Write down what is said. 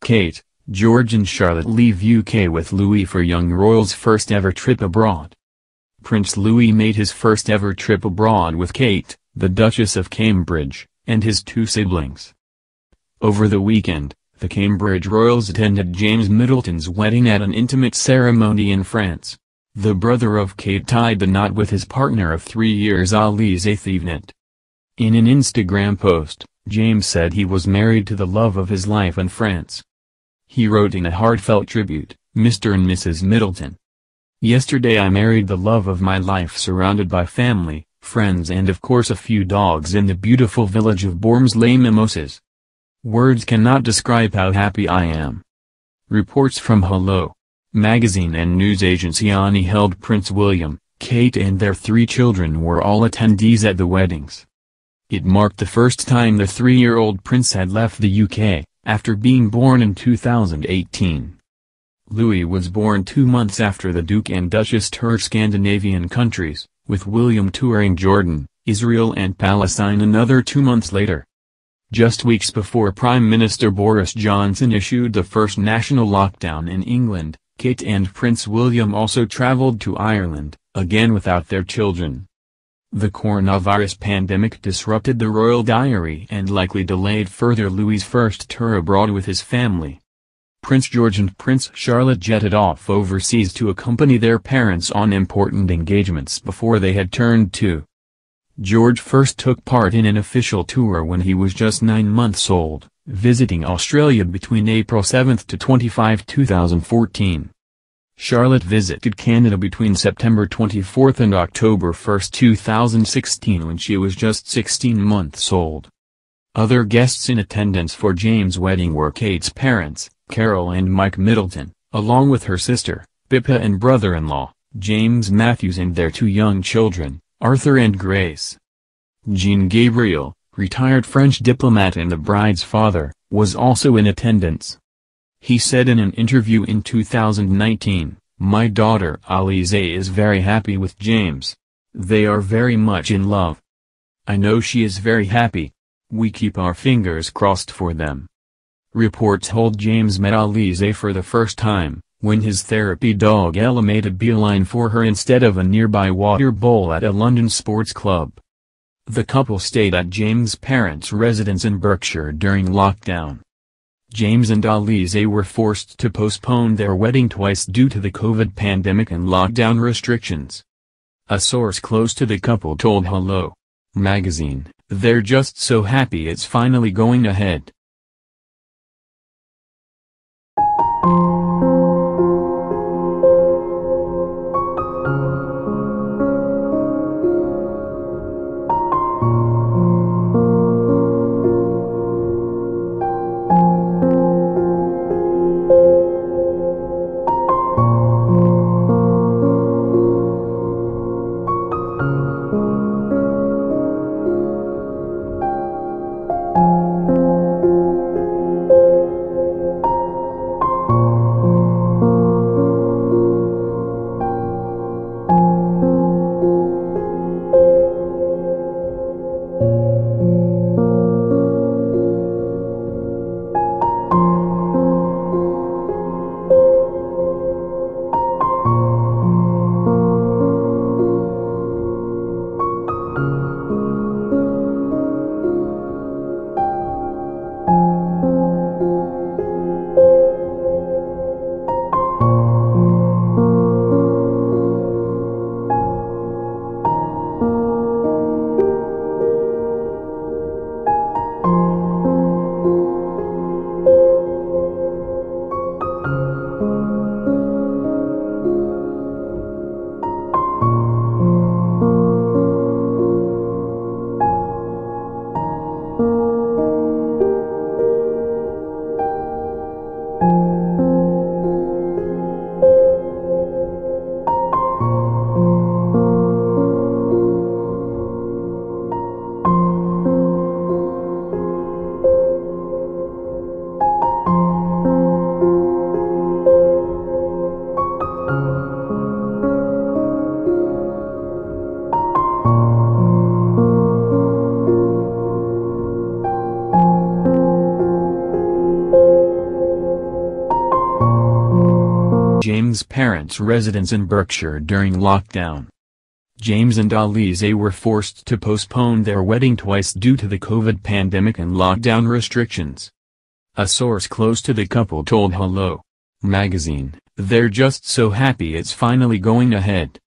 Kate, George and Charlotte leave UK with Louis for young royal's first ever trip abroad. Prince Louis made his first ever trip abroad with Kate, the Duchess of Cambridge, and his two siblings. Over the weekend, the Cambridge royals attended James Middleton's wedding at an intimate ceremony in France. The brother of Kate tied the knot with his partner of 3 years Alizé Thievnet. In an Instagram post, James said he was married to the love of his life in France. He wrote in a heartfelt tribute, "Mr. and Mrs. Middleton. Yesterday I married the love of my life surrounded by family, friends and of course a few dogs in the beautiful village of Bourmes-les-Mimosas. Words cannot describe how happy I am." Reports from Hello magazine and news agency ANI held Prince William, Kate and their 3 children were all attendees at the weddings. It marked the first time the 3-year-old prince had left the UK, after being born in 2018. Louis was born 2 months after the Duke and Duchess toured Scandinavian countries, with William touring Jordan, Israel and Palestine another 2 months later. Just weeks before Prime Minister Boris Johnson issued the first national lockdown in England, Kate and Prince William also travelled to Ireland, again without their children. The coronavirus pandemic disrupted the royal diary and likely delayed further Louis's first tour abroad with his family. Prince George and Prince Charlotte jetted off overseas to accompany their parents on important engagements before they had turned 2. George first took part in an official tour when he was just 9 months old, visiting Australia between April 7 to 25, 2014. Charlotte visited Canada between September 24 and October 1, 2016 when she was just 16 months old. Other guests in attendance for James' wedding were Kate's parents, Carol and Mike Middleton, along with her sister, Pippa and brother-in-law, James Matthews and their 2 young children, Arthur and Grace. Jean-Gabriel, retired French diplomat and the bride's father, was also in attendance. He said in an interview in 2019, "My daughter Alizé is very happy with James. They are very much in love. I know she is very happy. We keep our fingers crossed for them." Reports hold James met Alizé for the first time, when his therapy dog Ella made a beeline for her instead of a nearby water bowl at a London sports club. The couple stayed at James' parents' residence in Berkshire during lockdown. James and Alizé were forced to postpone their wedding twice due to the COVID pandemic and lockdown restrictions. A source close to the couple told Hello magazine, "They're just so happy it's finally going ahead." James' parents' residence in Berkshire during lockdown. James and Alize were forced to postpone their wedding twice due to the COVID pandemic and lockdown restrictions. A source close to the couple told Hello! Magazine, "They're just so happy it's finally going ahead.